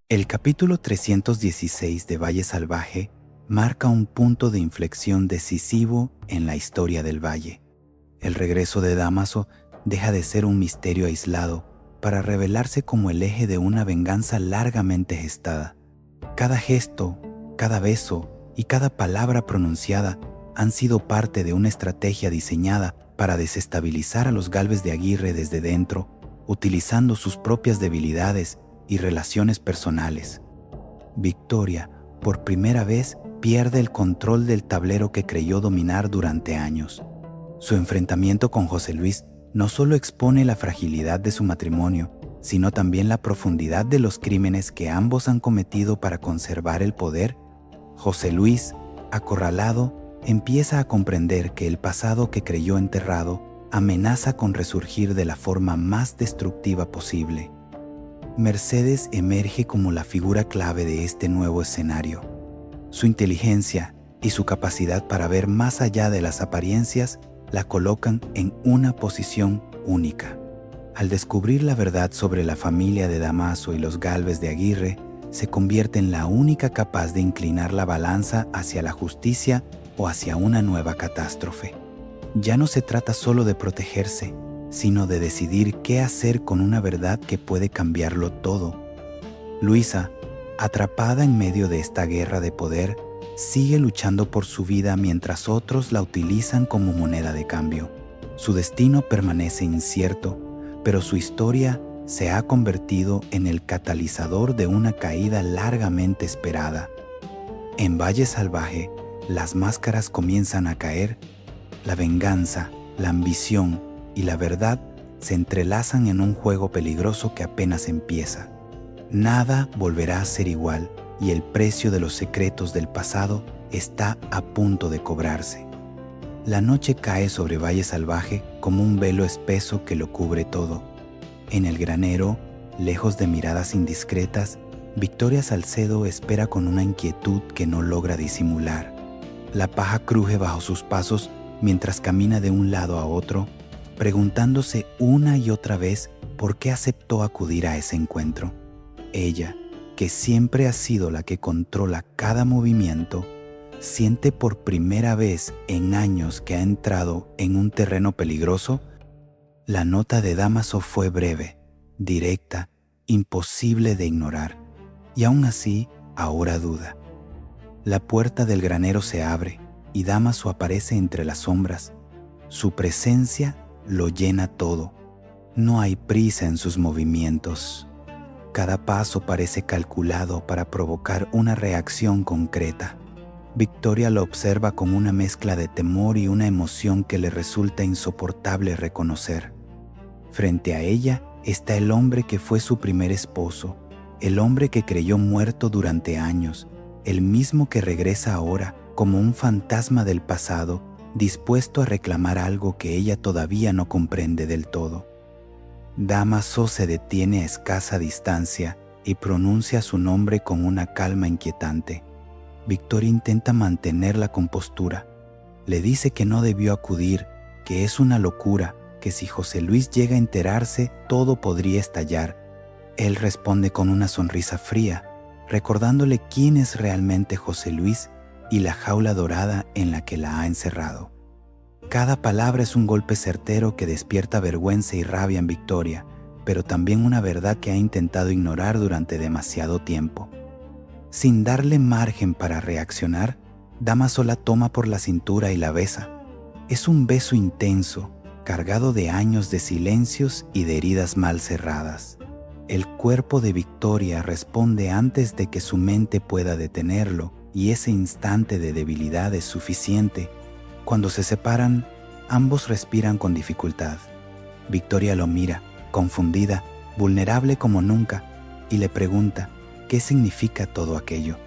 El capítulo 316 de Valle Salvaje marca un punto de inflexión decisivo en la historia del valle. El regreso de Dámaso deja de ser un misterio aislado para revelarse como el eje de una venganza largamente gestada. Cada gesto, cada beso y cada palabra pronunciada han sido parte de una estrategia diseñada para desestabilizar a los Gálvez de Aguirre desde dentro, utilizando sus propias debilidades y relaciones personales. Victoria, por primera vez, pierde el control del tablero que creyó dominar durante años. Su enfrentamiento con José Luis no solo expone la fragilidad de su matrimonio, sino también la profundidad de los crímenes que ambos han cometido para conservar el poder. José Luis, acorralado, empieza a comprender que el pasado que creyó enterrado amenaza con resurgir de la forma más destructiva posible. Mercedes emerge como la figura clave de este nuevo escenario. Su inteligencia y su capacidad para ver más allá de las apariencias la colocan en una posición única. Al descubrir la verdad sobre la familia de Dámaso y los Gálvez de Aguirre, se convierte en la única capaz de inclinar la balanza hacia la justicia o hacia una nueva catástrofe. Ya no se trata solo de protegerse, sino de decidir qué hacer con una verdad que puede cambiarlo todo. Luisa, atrapada en medio de esta guerra de poder, sigue luchando por su vida mientras otros la utilizan como moneda de cambio. Su destino permanece incierto, pero su historia se ha convertido en el catalizador de una caída largamente esperada. En Valle Salvaje, las máscaras comienzan a caer. La venganza, la ambición y la verdad se entrelazan en un juego peligroso que apenas empieza. Nada volverá a ser igual y el precio de los secretos del pasado está a punto de cobrarse. La noche cae sobre Valle Salvaje como un velo espeso que lo cubre todo. En el granero, lejos de miradas indiscretas, Victoria Salcedo espera con una inquietud que no logra disimular. La paja cruje bajo sus pasos mientras camina de un lado a otro, preguntándose una y otra vez por qué aceptó acudir a ese encuentro. Ella, que siempre ha sido la que controla cada movimiento, siente por primera vez en años que ha entrado en un terreno peligroso. La nota de Dámaso fue breve, directa, imposible de ignorar, y aún así ahora duda. La puerta del granero se abre y Dámaso aparece entre las sombras. Su presencia lo llena todo. No hay prisa en sus movimientos. Cada paso parece calculado para provocar una reacción concreta. Victoria lo observa con una mezcla de temor y una emoción que le resulta insoportable reconocer. Frente a ella está el hombre que fue su primer esposo, el hombre que creyó muerto durante años, el mismo que regresa ahora como un fantasma del pasado, dispuesto a reclamar algo que ella todavía no comprende del todo. Dámaso se detiene a escasa distancia y pronuncia su nombre con una calma inquietante. Victoria intenta mantener la compostura. Le dice que no debió acudir, que es una locura, que si José Luis llega a enterarse, todo podría estallar. Él responde con una sonrisa fría, recordándole quién es realmente José Luis y la jaula dorada en la que la ha encerrado. Cada palabra es un golpe certero que despierta vergüenza y rabia en Victoria, pero también una verdad que ha intentado ignorar durante demasiado tiempo. Sin darle margen para reaccionar, Dámaso la toma por la cintura y la besa. Es un beso intenso, cargado de años de silencios y de heridas mal cerradas. El cuerpo de Victoria responde antes de que su mente pueda detenerlo, y ese instante de debilidad es suficiente. Cuando se separan, ambos respiran con dificultad. Victoria lo mira, confundida, vulnerable como nunca, y le pregunta qué significa todo aquello.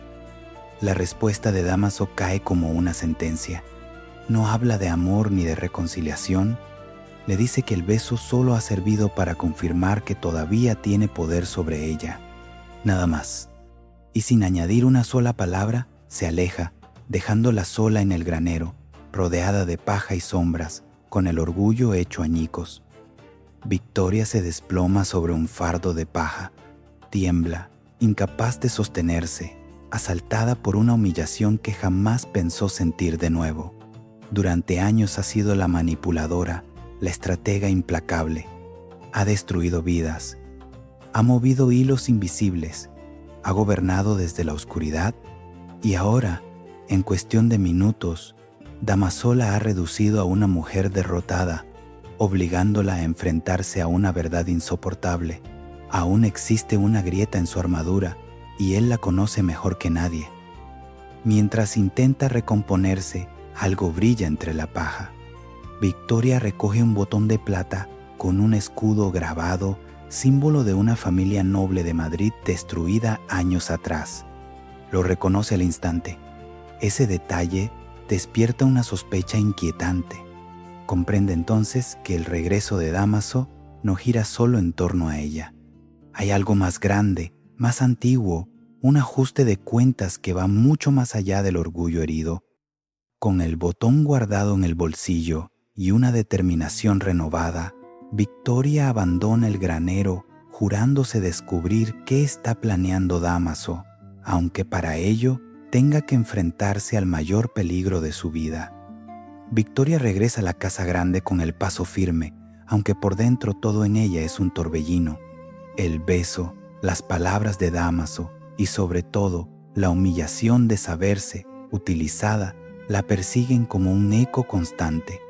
La respuesta de Dámaso cae como una sentencia. No habla de amor ni de reconciliación. Le dice que el beso solo ha servido para confirmar que todavía tiene poder sobre ella. Nada más. Y sin añadir una sola palabra, se aleja, dejándola sola en el granero, rodeada de paja y sombras, con el orgullo hecho añicos. Victoria se desploma sobre un fardo de paja, tiembla, incapaz de sostenerse, asaltada por una humillación que jamás pensó sentir de nuevo. Durante años ha sido la manipuladora, la estratega implacable. Ha destruido vidas, ha movido hilos invisibles, ha gobernado desde la oscuridad y ahora, en cuestión de minutos, Damaso la ha reducido a una mujer derrotada, obligándola a enfrentarse a una verdad insoportable. Aún existe una grieta en su armadura y él la conoce mejor que nadie. Mientras intenta recomponerse, algo brilla entre la paja. Victoria recoge un botón de plata con un escudo grabado, símbolo de una familia noble de Madrid destruida años atrás. Lo reconoce al instante. Ese detalle despierta una sospecha inquietante. Comprende entonces que el regreso de Dámaso no gira solo en torno a ella. Hay algo más grande, más antiguo, un ajuste de cuentas que va mucho más allá del orgullo herido. Con el botón guardado en el bolsillo y una determinación renovada, Victoria abandona el granero, jurándose descubrir qué está planeando Dámaso, aunque para ello tenga que enfrentarse al mayor peligro de su vida. Victoria regresa a la casa grande con el paso firme, aunque por dentro todo en ella es un torbellino. El beso, las palabras de Dámaso y sobre todo la humillación de saberse utilizada la persiguen como un eco constante.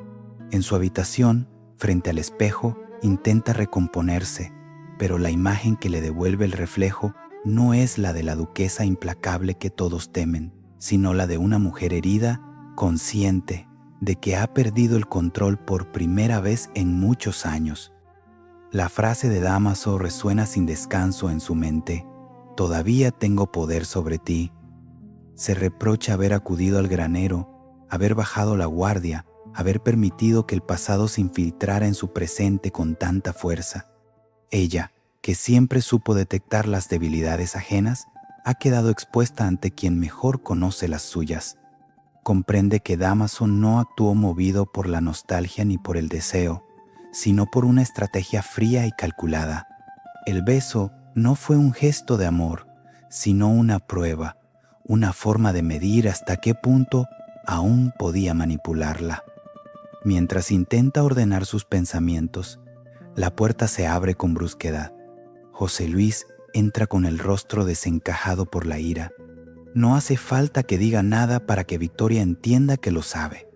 En su habitación, frente al espejo, intenta recomponerse, pero la imagen que le devuelve el reflejo no es la de la duquesa implacable que todos temen, sino la de una mujer herida, consciente de que ha perdido el control por primera vez en muchos años. La frase de Dámaso resuena sin descanso en su mente: «Todavía tengo poder sobre ti». Se reprocha haber acudido al granero, haber bajado la guardia, haber permitido que el pasado se infiltrara en su presente con tanta fuerza. Ella, que siempre supo detectar las debilidades ajenas, ha quedado expuesta ante quien mejor conoce las suyas. Comprende que Dámaso no actuó movido por la nostalgia ni por el deseo, sino por una estrategia fría y calculada. El beso no fue un gesto de amor, sino una prueba, una forma de medir hasta qué punto aún podía manipularla. Mientras intenta ordenar sus pensamientos, la puerta se abre con brusquedad. José Luis entra con el rostro desencajado por la ira. No hace falta que diga nada para que Victoria entienda que lo sabe.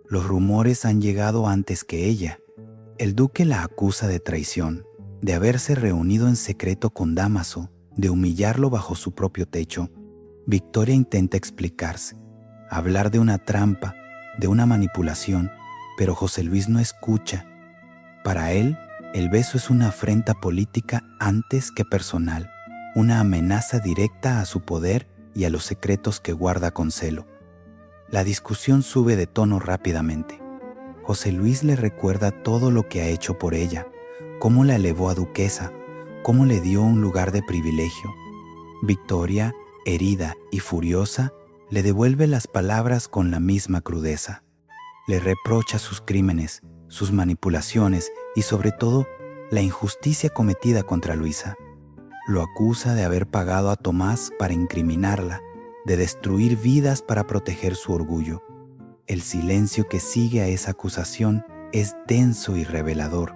Los rumores han llegado antes que ella. El duque la acusa de traición, de haberse reunido en secreto con Dámaso, de humillarlo bajo su propio techo. Victoria intenta explicarse, hablar de una trampa, de una manipulación, pero José Luis no escucha. Para él, el beso es una afrenta política antes que personal, una amenaza directa a su poder y a los secretos que guarda con celo. La discusión sube de tono rápidamente. José Luis le recuerda todo lo que ha hecho por ella, cómo la elevó a duquesa, cómo le dio un lugar de privilegio. Victoria, herida y furiosa, le devuelve las palabras con la misma crudeza. Le reprocha sus crímenes, sus manipulaciones y sobre todo la injusticia cometida contra Luisa. Lo acusa de haber pagado a Tomás para incriminarla, de destruir vidas para proteger su orgullo. El silencio que sigue a esa acusación es denso y revelador.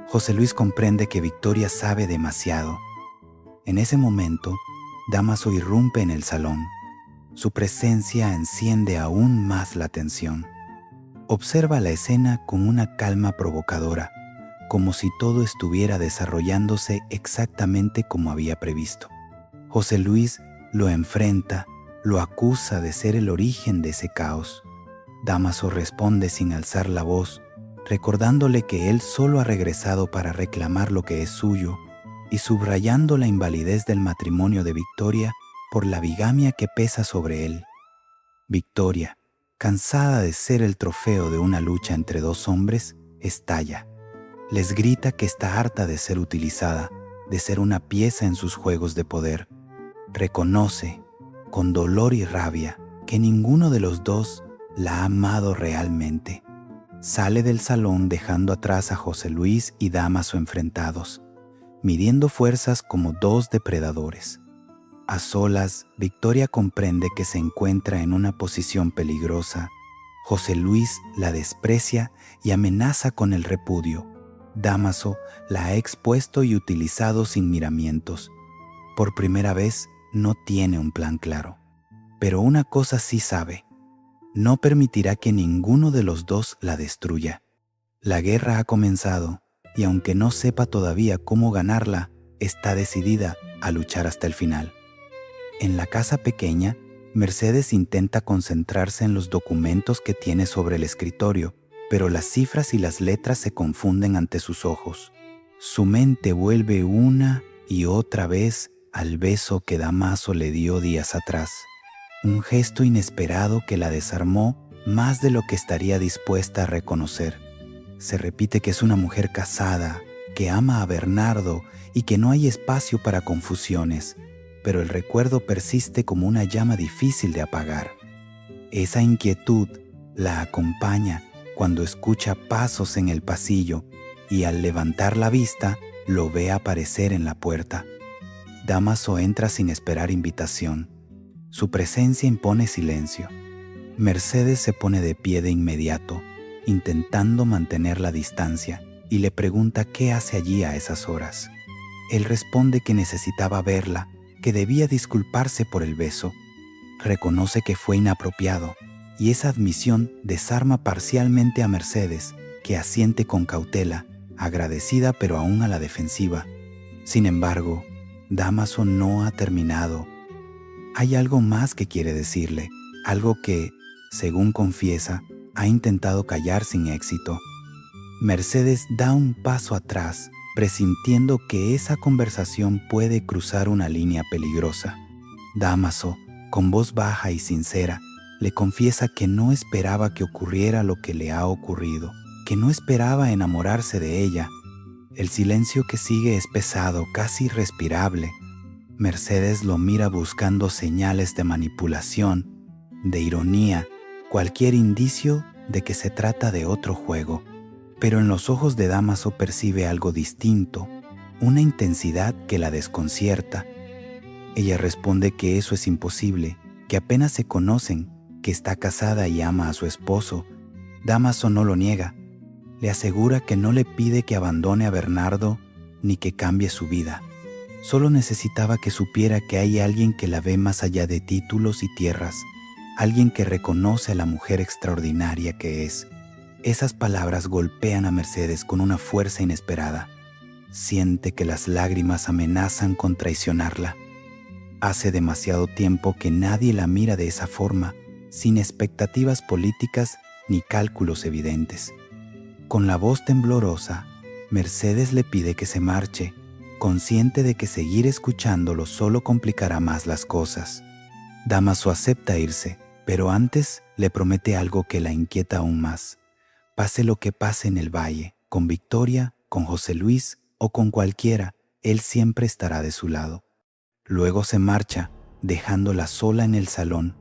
José Luis comprende que Victoria sabe demasiado. En ese momento, Dámaso irrumpe en el salón. Su presencia enciende aún más la tensión. Observa la escena con una calma provocadora, como si todo estuviera desarrollándose exactamente como había previsto. José Luis lo enfrenta, lo acusa de ser el origen de ese caos. Dámaso responde sin alzar la voz, recordándole que él solo ha regresado para reclamar lo que es suyo y subrayando la invalidez del matrimonio de Victoria por la bigamia que pesa sobre él. Victoria, cansada de ser el trofeo de una lucha entre dos hombres, estalla. Les grita que está harta de ser utilizada, de ser una pieza en sus juegos de poder. Reconoce, con dolor y rabia, que ninguno de los dos la ha amado realmente. Sale del salón dejando atrás a José Luis y Dámaso enfrentados, midiendo fuerzas como dos depredadores. A solas, Victoria comprende que se encuentra en una posición peligrosa. José Luis la desprecia y amenaza con el repudio. Dámaso la ha expuesto y utilizado sin miramientos. Por primera vez, no tiene un plan claro. Pero una cosa sí sabe: no permitirá que ninguno de los dos la destruya. La guerra ha comenzado, y aunque no sepa todavía cómo ganarla, está decidida a luchar hasta el final. En la casa pequeña, Mercedes intenta concentrarse en los documentos que tiene sobre el escritorio, pero las cifras y las letras se confunden ante sus ojos. Su mente vuelve una y otra vez al beso que Dámaso le dio días atrás. Un gesto inesperado que la desarmó más de lo que estaría dispuesta a reconocer. Se repite que es una mujer casada, que ama a Bernardo y que no hay espacio para confusiones, pero el recuerdo persiste como una llama difícil de apagar. Esa inquietud la acompaña cuando escucha pasos en el pasillo y al levantar la vista lo ve aparecer en la puerta. Dámaso entra sin esperar invitación. Su presencia impone silencio. Mercedes se pone de pie de inmediato, intentando mantener la distancia, y le pregunta qué hace allí a esas horas. Él responde que necesitaba verla, que debía disculparse por el beso. Reconoce que fue inapropiado, y esa admisión desarma parcialmente a Mercedes, que asiente con cautela, agradecida pero aún a la defensiva. Sin embargo, Dámaso no ha terminado. Hay algo más que quiere decirle, algo que, según confiesa, ha intentado callar sin éxito. Mercedes da un paso atrás, presintiendo que esa conversación puede cruzar una línea peligrosa. Dámaso, con voz baja y sincera, le confiesa que no esperaba que ocurriera lo que le ha ocurrido, que no esperaba enamorarse de ella. El silencio que sigue es pesado, casi irrespirable. Mercedes lo mira buscando señales de manipulación, de ironía, cualquier indicio de que se trata de otro juego. Pero en los ojos de Dámaso percibe algo distinto, una intensidad que la desconcierta. Ella responde que eso es imposible, que apenas se conocen, que está casada y ama a su esposo. Dámaso no lo niega. Le asegura que no le pide que abandone a Bernardo ni que cambie su vida. Solo necesitaba que supiera que hay alguien que la ve más allá de títulos y tierras, alguien que reconoce a la mujer extraordinaria que es. Esas palabras golpean a Mercedes con una fuerza inesperada. Siente que las lágrimas amenazan con traicionarla. Hace demasiado tiempo que nadie la mira de esa forma, sin expectativas políticas ni cálculos evidentes. Con la voz temblorosa, Mercedes le pide que se marche, consciente de que seguir escuchándolo solo complicará más las cosas. Dámaso acepta irse, pero antes le promete algo que la inquieta aún más. Pase lo que pase en el valle, con Victoria, con José Luis o con cualquiera, él siempre estará de su lado. Luego se marcha, dejándola sola en el salón,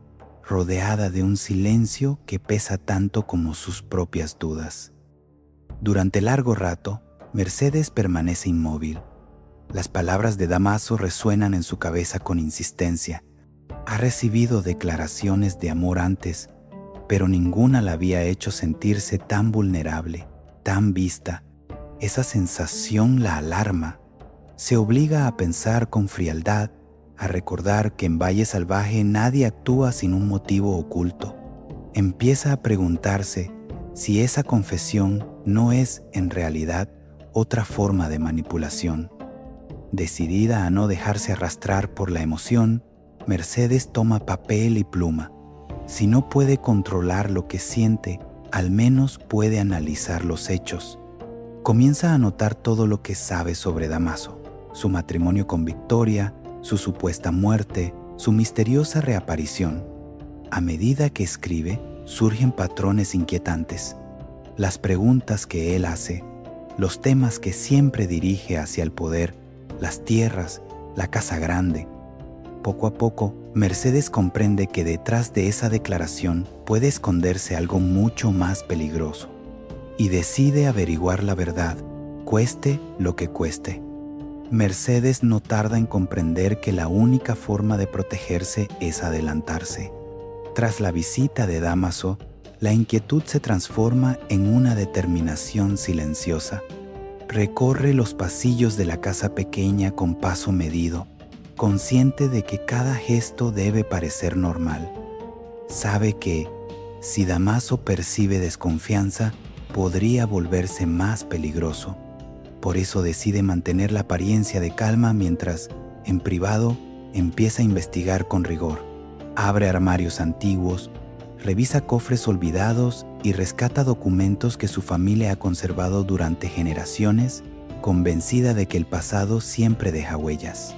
rodeada de un silencio que pesa tanto como sus propias dudas. Durante largo rato, Mercedes permanece inmóvil. Las palabras de Dámaso resuenan en su cabeza con insistencia. Ha recibido declaraciones de amor antes, pero ninguna la había hecho sentirse tan vulnerable, tan vista. Esa sensación la alarma. Se obliga a pensar con frialdad, a recordar que en Valle Salvaje nadie actúa sin un motivo oculto. Empieza a preguntarse si esa confesión no es, en realidad, otra forma de manipulación. Decidida a no dejarse arrastrar por la emoción, Mercedes toma papel y pluma. Si no puede controlar lo que siente, al menos puede analizar los hechos. Comienza a anotar todo lo que sabe sobre Dámaso, su matrimonio con Victoria, su supuesta muerte, su misteriosa reaparición. A medida que escribe, surgen patrones inquietantes. Las preguntas que él hace, los temas que siempre dirige hacia el poder, las tierras, la casa grande. Poco a poco, Mercedes comprende que detrás de esa declaración puede esconderse algo mucho más peligroso, y decide averiguar la verdad, cueste lo que cueste. Mercedes no tarda en comprender que la única forma de protegerse es adelantarse. Tras la visita de Dámaso, la inquietud se transforma en una determinación silenciosa. Recorre los pasillos de la casa pequeña con paso medido, consciente de que cada gesto debe parecer normal. Sabe que, si Dámaso percibe desconfianza, podría volverse más peligroso. Por eso decide mantener la apariencia de calma mientras, en privado, empieza a investigar con rigor. Abre armarios antiguos, revisa cofres olvidados y rescata documentos que su familia ha conservado durante generaciones, convencida de que el pasado siempre deja huellas.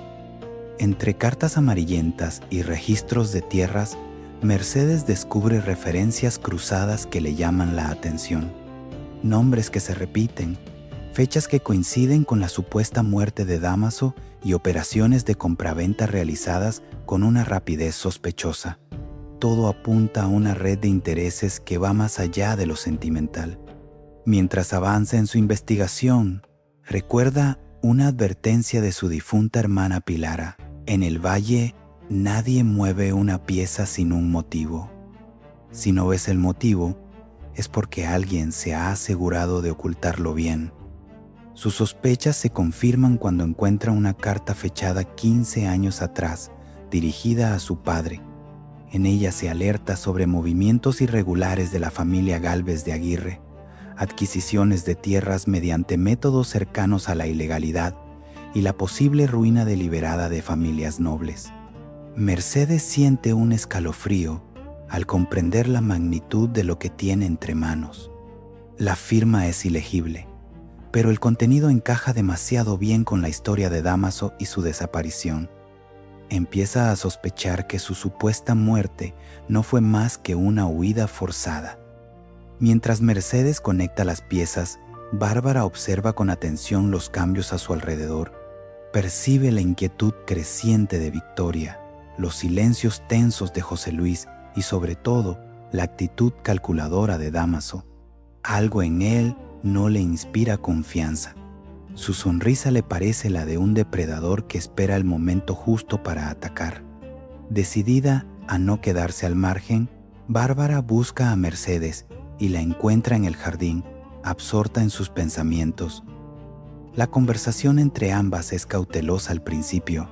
Entre cartas amarillentas y registros de tierras, Mercedes descubre referencias cruzadas que le llaman la atención. Nombres que se repiten, fechas que coinciden con la supuesta muerte de Dámaso y operaciones de compraventa realizadas con una rapidez sospechosa. Todo apunta a una red de intereses que va más allá de lo sentimental. Mientras avanza en su investigación, recuerda una advertencia de su difunta hermana Pilara: en el valle nadie mueve una pieza sin un motivo. Si no ves el motivo, es porque alguien se ha asegurado de ocultarlo bien. Sus sospechas se confirman cuando encuentra una carta fechada 15 años atrás, dirigida a su padre. En ella se alerta sobre movimientos irregulares de la familia Gálvez de Aguirre, adquisiciones de tierras mediante métodos cercanos a la ilegalidad y la posible ruina deliberada de familias nobles. Mercedes siente un escalofrío al comprender la magnitud de lo que tiene entre manos. La firma es ilegible, pero el contenido encaja demasiado bien con la historia de Dámaso y su desaparición. Empieza a sospechar que su supuesta muerte no fue más que una huida forzada. Mientras Mercedes conecta las piezas, Bárbara observa con atención los cambios a su alrededor. Percibe la inquietud creciente de Victoria, los silencios tensos de José Luis y sobre todo la actitud calculadora de Dámaso. Algo en él no le inspira confianza. Su sonrisa le parece la de un depredador que espera el momento justo para atacar. Decidida a no quedarse al margen, Bárbara busca a Mercedes y la encuentra en el jardín, absorta en sus pensamientos. La conversación entre ambas es cautelosa al principio.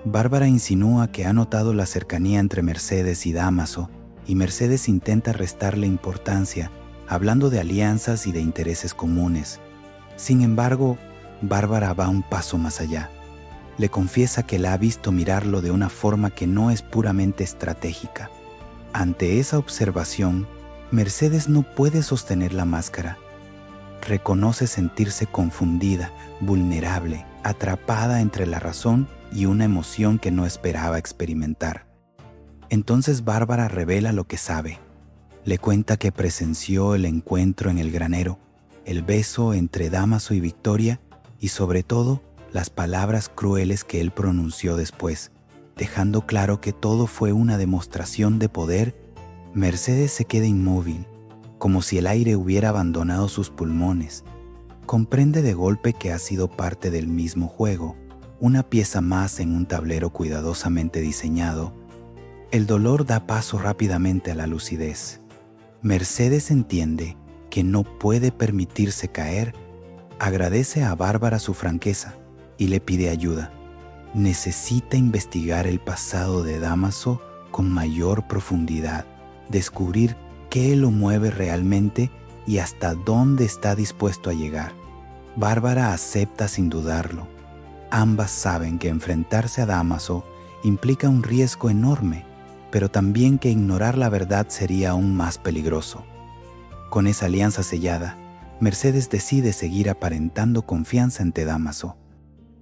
Bárbara insinúa que ha notado la cercanía entre Mercedes y Dámaso, y Mercedes intenta restarle importancia, hablando de alianzas y de intereses comunes. Sin embargo, Bárbara va un paso más allá. Le confiesa que la ha visto mirarlo de una forma que no es puramente estratégica. Ante esa observación, Mercedes no puede sostener la máscara. Reconoce sentirse confundida, vulnerable, atrapada entre la razón y una emoción que no esperaba experimentar. Entonces Bárbara revela lo que sabe. Le cuenta que presenció el encuentro en el granero, el beso entre Dámaso y Victoria y sobre todo las palabras crueles que él pronunció después, dejando claro que todo fue una demostración de poder. Mercedes se queda inmóvil, como si el aire hubiera abandonado sus pulmones. Comprende de golpe que ha sido parte del mismo juego, una pieza más en un tablero cuidadosamente diseñado. El dolor da paso rápidamente a la lucidez. Mercedes entiende que no puede permitirse caer. Agradece a Bárbara su franqueza y le pide ayuda. Necesita investigar el pasado de Dámaso con mayor profundidad, descubrir qué lo mueve realmente y hasta dónde está dispuesto a llegar. Bárbara acepta sin dudarlo. Ambas saben que enfrentarse a Dámaso implica un riesgo enorme, pero también que ignorar la verdad sería aún más peligroso. Con esa alianza sellada, Mercedes decide seguir aparentando confianza ante Dámaso.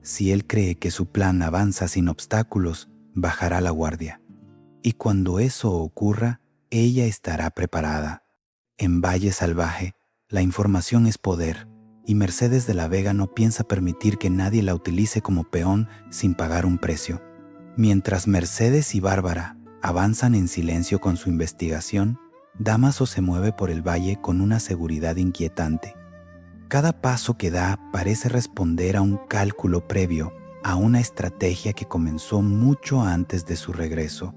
Si él cree que su plan avanza sin obstáculos, bajará la guardia. Y cuando eso ocurra, ella estará preparada. En Valle Salvaje, la información es poder, y Mercedes de la Vega no piensa permitir que nadie la utilice como peón sin pagar un precio. Mientras Mercedes y Bárbara avanzan en silencio con su investigación, Dámaso se mueve por el valle con una seguridad inquietante. Cada paso que da parece responder a un cálculo previo, a una estrategia que comenzó mucho antes de su regreso.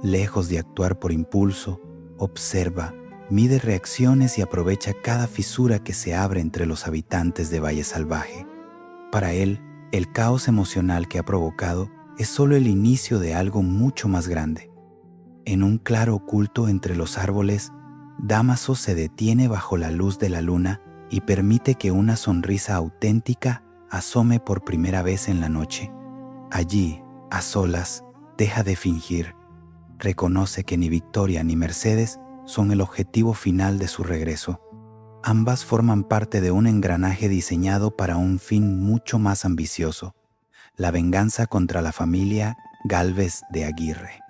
Lejos de actuar por impulso, observa, mide reacciones y aprovecha cada fisura que se abre entre los habitantes de Valle Salvaje. Para él, el caos emocional que ha provocado es solo el inicio de algo mucho más grande. En un claro oculto entre los árboles, Dámaso se detiene bajo la luz de la luna y permite que una sonrisa auténtica asome por primera vez en la noche. Allí, a solas, deja de fingir. Reconoce que ni Victoria ni Mercedes son el objetivo final de su regreso. Ambas forman parte de un engranaje diseñado para un fin mucho más ambicioso: la venganza contra la familia Gálvez de Aguirre.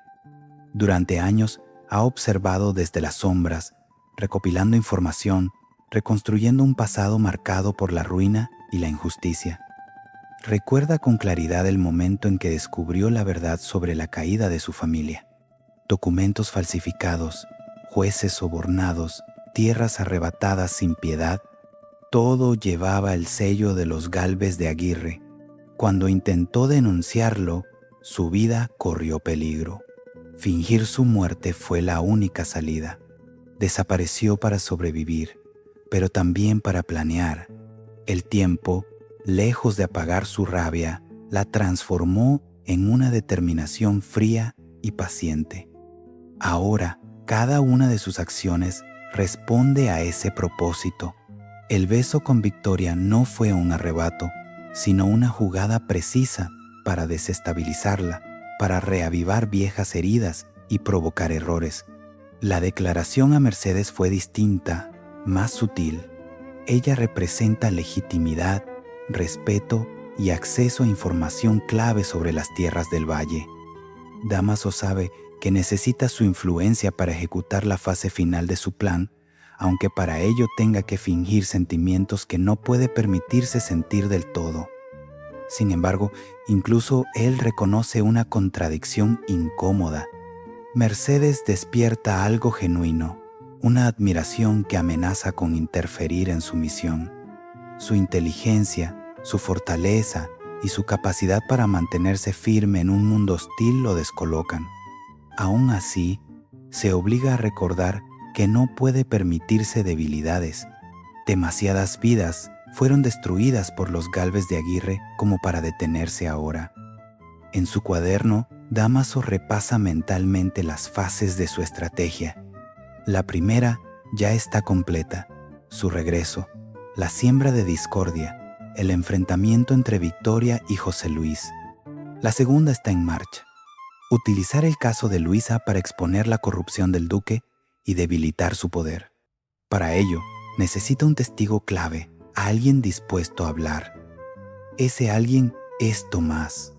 Durante años ha observado desde las sombras, recopilando información, reconstruyendo un pasado marcado por la ruina y la injusticia. Recuerda con claridad el momento en que descubrió la verdad sobre la caída de su familia. Documentos falsificados, jueces sobornados, tierras arrebatadas sin piedad, todo llevaba el sello de los Gálvez de Aguirre. Cuando intentó denunciarlo, su vida corrió peligro. Fingir su muerte fue la única salida. Desapareció para sobrevivir, pero también para planear. El tiempo, lejos de apagar su rabia, la transformó en una determinación fría y paciente. Ahora, cada una de sus acciones responde a ese propósito. El beso con Victoria no fue un arrebato, sino una jugada precisa para desestabilizarla, para reavivar viejas heridas y provocar errores. La declaración a Mercedes fue distinta, más sutil. Ella representa legitimidad, respeto y acceso a información clave sobre las tierras del valle. Dámaso sabe que necesita su influencia para ejecutar la fase final de su plan, aunque para ello tenga que fingir sentimientos que no puede permitirse sentir del todo. Sin embargo, incluso él reconoce una contradicción incómoda. Mercedes despierta algo genuino, una admiración que amenaza con interferir en su misión. Su inteligencia, su fortaleza y su capacidad para mantenerse firme en un mundo hostil lo descolocan. Aún así, se obliga a recordar que no puede permitirse debilidades. Demasiadas vidas fueron destruidas por los Gálvez de Aguirre como para detenerse ahora. En su cuaderno, Dámaso repasa mentalmente las fases de su estrategia. La primera ya está completa: su regreso, la siembra de discordia, el enfrentamiento entre Victoria y José Luis. La segunda está en marcha: utilizar el caso de Luisa para exponer la corrupción del duque y debilitar su poder. Para ello, necesita un testigo clave, alguien dispuesto a hablar. Ese alguien es Tomás.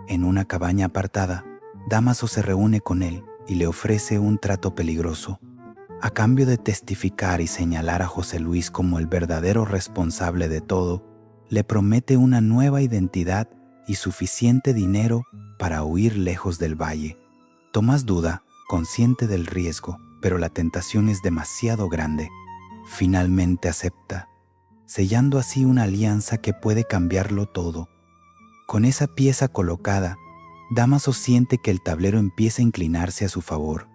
En una cabaña apartada, Dámaso se reúne con él y le ofrece un trato peligroso. A cambio de testificar y señalar a José Luis como el verdadero responsable de todo, le promete una nueva identidad y suficiente dinero para huir lejos del valle. Tomás duda, consciente del riesgo, pero la tentación es demasiado grande. Finalmente acepta, sellando así una alianza que puede cambiarlo todo. Con esa pieza colocada, Dámaso siente que el tablero empieza a inclinarse a su favor.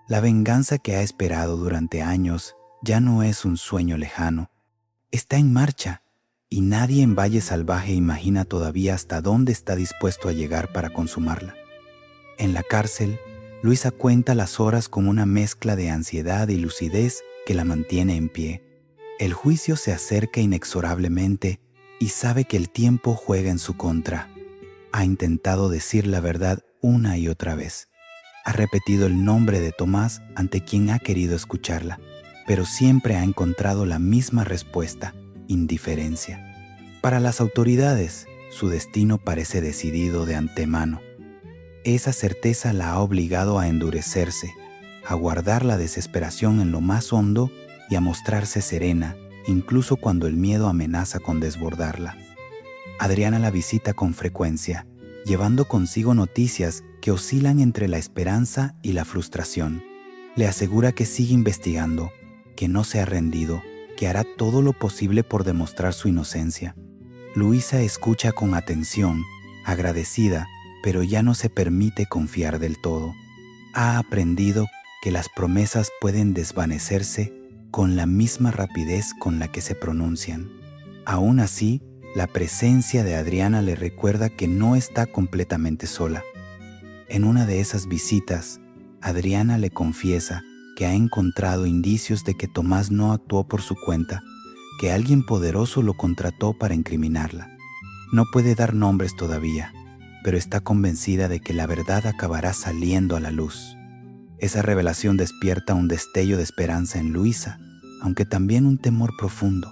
La venganza que ha esperado durante años ya no es un sueño lejano. Está en marcha, y nadie en Valle Salvaje imagina todavía hasta dónde está dispuesto a llegar para consumarla. En la cárcel, Luisa cuenta las horas con una mezcla de ansiedad y lucidez que la mantiene en pie. El juicio se acerca inexorablemente y sabe que el tiempo juega en su contra. Ha intentado decir la verdad una y otra vez. Ha repetido el nombre de Tomás ante quien ha querido escucharla, pero siempre ha encontrado la misma respuesta: indiferencia. Para las autoridades, su destino parece decidido de antemano. Esa certeza la ha obligado a endurecerse, a guardar la desesperación en lo más hondo y a mostrarse serena, incluso cuando el miedo amenaza con desbordarla. Adriana la visita con frecuencia, llevando consigo noticias que oscilan entre la esperanza y la frustración. Le asegura que sigue investigando, que no se ha rendido, que hará todo lo posible por demostrar su inocencia. Luisa escucha con atención, agradecida, pero ya no se permite confiar del todo. Ha aprendido que las promesas pueden desvanecerse con la misma rapidez con la que se pronuncian. Aún así, la presencia de Adriana le recuerda que no está completamente sola. En una de esas visitas, Adriana le confiesa que ha encontrado indicios de que Tomás no actuó por su cuenta, que alguien poderoso lo contrató para incriminarla. No puede dar nombres todavía, pero está convencida de que la verdad acabará saliendo a la luz. Esa revelación despierta un destello de esperanza en Luisa, aunque también un temor profundo.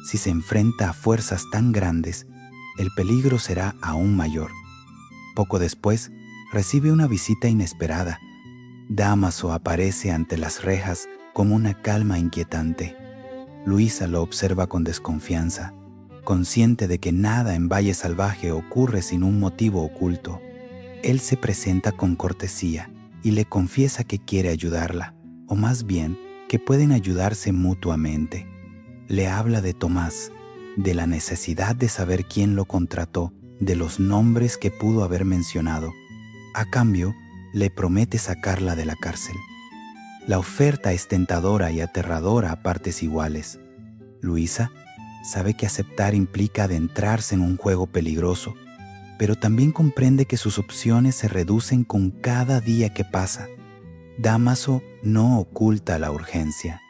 Si se enfrenta a fuerzas tan grandes, el peligro será aún mayor. Poco después, recibe una visita inesperada. Dámaso aparece ante las rejas con una calma inquietante. Luisa lo observa con desconfianza, consciente de que nada en Valle Salvaje ocurre sin un motivo oculto. Él se presenta con cortesía y le confiesa que quiere ayudarla, o más bien, que pueden ayudarse mutuamente. Le habla de Tomás, de la necesidad de saber quién lo contrató, de los nombres que pudo haber mencionado. A cambio, le promete sacarla de la cárcel. La oferta es tentadora y aterradora a partes iguales. Luisa sabe que aceptar implica adentrarse en un juego peligroso, pero también comprende que sus opciones se reducen con cada día que pasa. Dámaso no oculta la urgencia.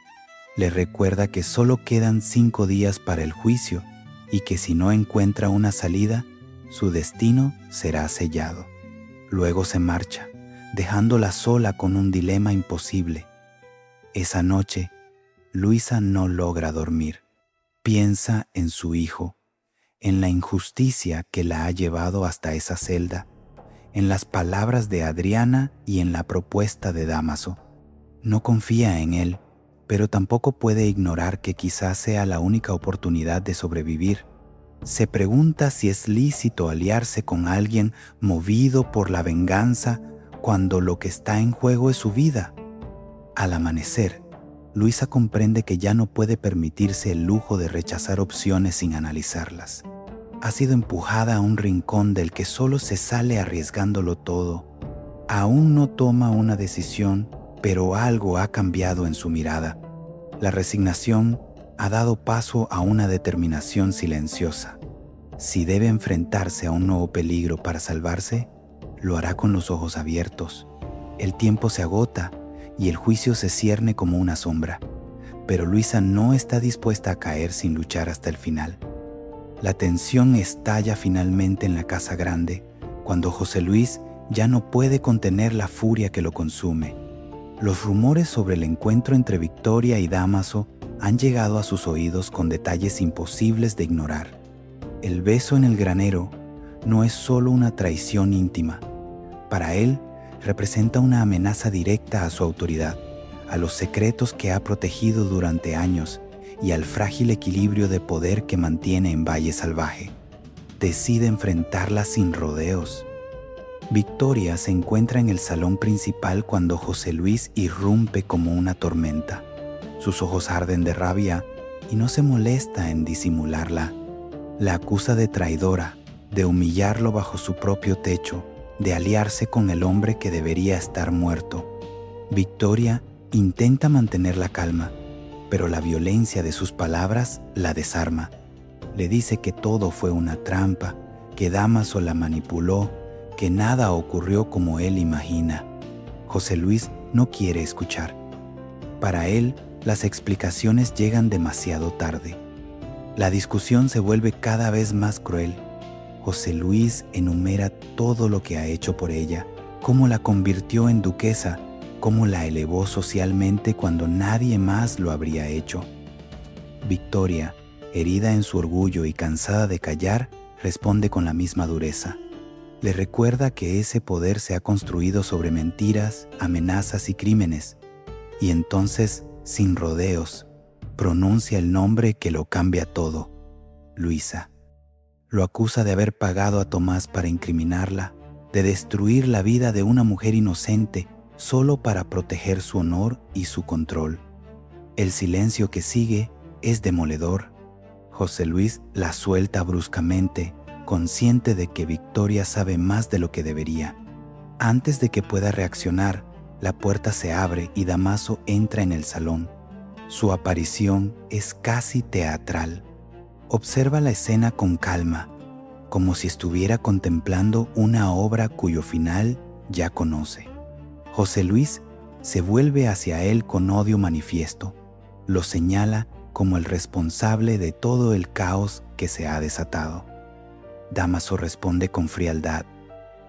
Le recuerda que solo quedan 5 días para el juicio y que si no encuentra una salida, su destino será sellado. Luego se marcha, dejándola sola con un dilema imposible. Esa noche, Luisa no logra dormir. Piensa en su hijo, en la injusticia que la ha llevado hasta esa celda, en las palabras de Adriana y en la propuesta de Dámaso. No confía en él, pero tampoco puede ignorar que quizás sea la única oportunidad de sobrevivir. Se pregunta si es lícito aliarse con alguien movido por la venganza cuando lo que está en juego es su vida. Al amanecer, Luisa comprende que ya no puede permitirse el lujo de rechazar opciones sin analizarlas. Ha sido empujada a un rincón del que solo se sale arriesgándolo todo. Aún no toma una decisión, pero algo ha cambiado en su mirada. La resignación ha dado paso a una determinación silenciosa. Si debe enfrentarse a un nuevo peligro para salvarse, lo hará con los ojos abiertos. El tiempo se agota y el juicio se cierne como una sombra, pero Luisa no está dispuesta a caer sin luchar hasta el final. La tensión estalla finalmente en la casa grande, cuando José Luis ya no puede contener la furia que lo consume. Los rumores sobre el encuentro entre Victoria y Dámaso han llegado a sus oídos con detalles imposibles de ignorar. El beso en el granero no es solo una traición íntima. Para él, representa una amenaza directa a su autoridad, a los secretos que ha protegido durante años y al frágil equilibrio de poder que mantiene en Valle Salvaje. Decide enfrentarla sin rodeos. Victoria se encuentra en el salón principal cuando José Luis irrumpe como una tormenta. Sus ojos arden de rabia y no se molesta en disimularla. La acusa de traidora, de humillarlo bajo su propio techo, de aliarse con el hombre que debería estar muerto. Victoria intenta mantener la calma, pero la violencia de sus palabras la desarma. Le dice que todo fue una trampa, que Dámaso la manipuló, que nada ocurrió como él imagina. José Luis no quiere escuchar. Para él, las explicaciones llegan demasiado tarde. La discusión se vuelve cada vez más cruel. José Luis enumera todo lo que ha hecho por ella, cómo la convirtió en duquesa, cómo la elevó socialmente cuando nadie más lo habría hecho. Victoria, herida en su orgullo y cansada de callar, responde con la misma dureza. Le recuerda que ese poder se ha construido sobre mentiras, amenazas y crímenes, y entonces, sin rodeos, pronuncia el nombre que lo cambia todo: Luisa. Lo acusa de haber pagado a Tomás para incriminarla, de destruir la vida de una mujer inocente solo para proteger su honor y su control. El silencio que sigue es demoledor. José Luis la suelta bruscamente, consciente de que Victoria sabe más de lo que debería. Antes de que pueda reaccionar, la puerta se abre y Dámaso entra en el salón. Su aparición es casi teatral. Observa la escena con calma, como si estuviera contemplando una obra cuyo final ya conoce. José Luis se vuelve hacia él con odio manifiesto. Lo señala como el responsable de todo el caos que se ha desatado. Dámaso responde con frialdad.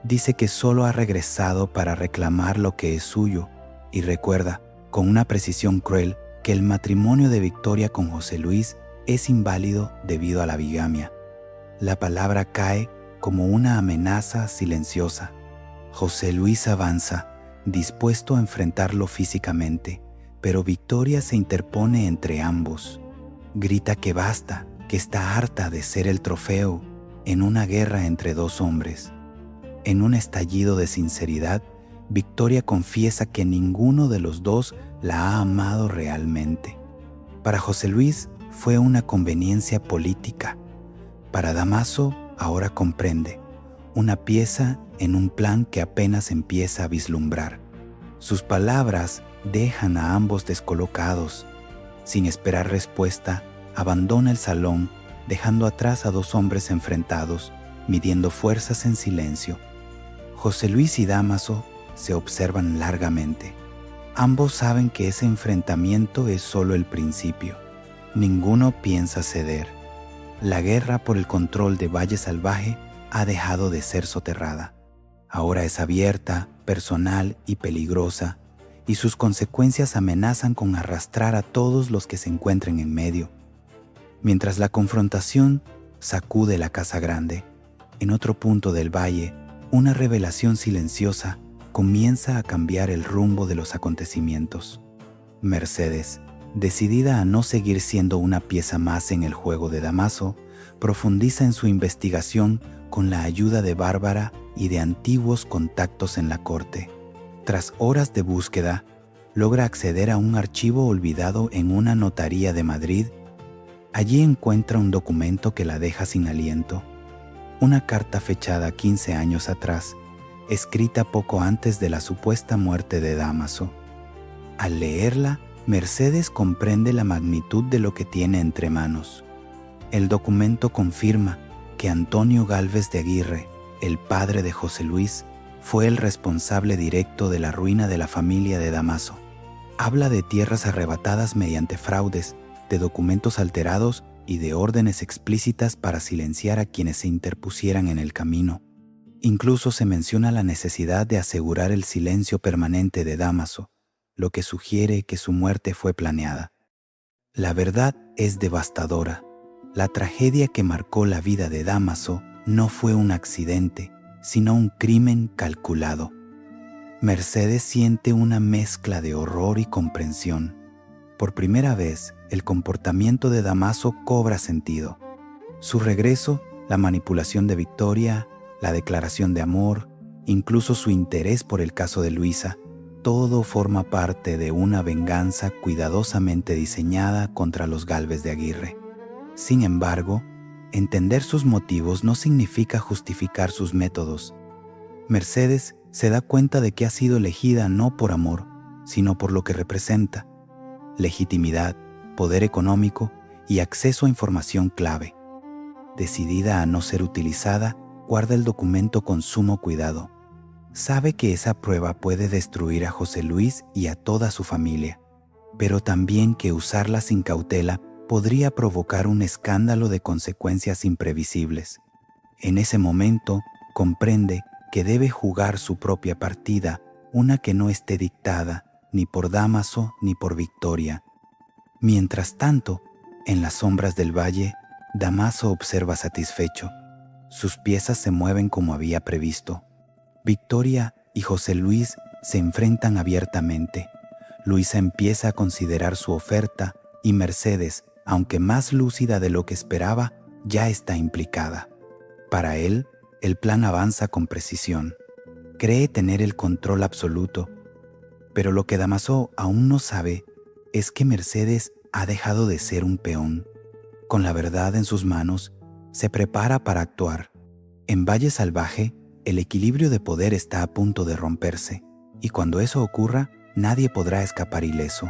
Dice que solo ha regresado para reclamar lo que es suyo y recuerda, con una precisión cruel, que el matrimonio de Victoria con José Luis es inválido debido a la bigamia. La palabra cae como una amenaza silenciosa. José Luis avanza, dispuesto a enfrentarlo físicamente, pero Victoria se interpone entre ambos. Grita que basta, que está harta de ser el trofeo en una guerra entre dos hombres. En un estallido de sinceridad, Victoria confiesa que ninguno de los dos la ha amado realmente. Para José Luis fue una conveniencia política. Para Dámaso ahora comprende, una pieza en un plan que apenas empieza a vislumbrar. Sus palabras dejan a ambos descolocados. Sin esperar respuesta, abandona el salón, dejando atrás a dos hombres enfrentados, midiendo fuerzas en silencio. José Luis y Dámaso se observan largamente. Ambos saben que ese enfrentamiento es solo el principio. Ninguno piensa ceder. La guerra por el control de Valle Salvaje ha dejado de ser soterrada. Ahora es abierta, personal y peligrosa, y sus consecuencias amenazan con arrastrar a todos los que se encuentren en medio. Mientras la confrontación sacude la Casa Grande, en otro punto del valle, una revelación silenciosa comienza a cambiar el rumbo de los acontecimientos. Mercedes, decidida a no seguir siendo una pieza más en el juego de Dámaso, profundiza en su investigación con la ayuda de Bárbara y de antiguos contactos en la corte. Tras horas de búsqueda, logra acceder a un archivo olvidado en una notaría de Madrid. Allí encuentra un documento que la deja sin aliento. Una carta fechada 15 años atrás, escrita poco antes de la supuesta muerte de Dámaso. Al leerla, Mercedes comprende la magnitud de lo que tiene entre manos. El documento confirma que Antonio Gálvez de Aguirre, el padre de José Luis, fue el responsable directo de la ruina de la familia de Dámaso. Habla de tierras arrebatadas mediante fraudes, de documentos alterados y de órdenes explícitas para silenciar a quienes se interpusieran en el camino. Incluso se menciona la necesidad de asegurar el silencio permanente de Dámaso, lo que sugiere que su muerte fue planeada. La verdad es devastadora. La tragedia que marcó la vida de Dámaso no fue un accidente, sino un crimen calculado. Mercedes siente una mezcla de horror y comprensión. Por primera vez, el comportamiento de Dámaso cobra sentido. Su regreso, la manipulación de Victoria, la declaración de amor, incluso su interés por el caso de Luisa, todo forma parte de una venganza cuidadosamente diseñada contra los Gálvez de Aguirre. Sin embargo, entender sus motivos no significa justificar sus métodos. Mercedes se da cuenta de que ha sido elegida no por amor, sino por lo que representa: legitimidad, poder económico y acceso a información clave. Decidida a no ser utilizada, guarda el documento con sumo cuidado. Sabe que esa prueba puede destruir a José Luis y a toda su familia, pero también que usarla sin cautela podría provocar un escándalo de consecuencias imprevisibles. En ese momento, comprende que debe jugar su propia partida, una que no esté dictada ni por Dámaso ni por Victoria. Mientras tanto, en las sombras del valle, Dámaso observa satisfecho. Sus piezas se mueven como había previsto. Victoria y José Luis se enfrentan abiertamente. Luisa empieza a considerar su oferta y Mercedes, aunque más lúcida de lo que esperaba, ya está implicada. Para él, el plan avanza con precisión. Cree tener el control absoluto, pero lo que Dámaso aún no sabe es que Mercedes ha dejado de ser un peón. Con la verdad en sus manos, se prepara para actuar. En Valle Salvaje, el equilibrio de poder está a punto de romperse, y cuando eso ocurra, nadie podrá escapar ileso.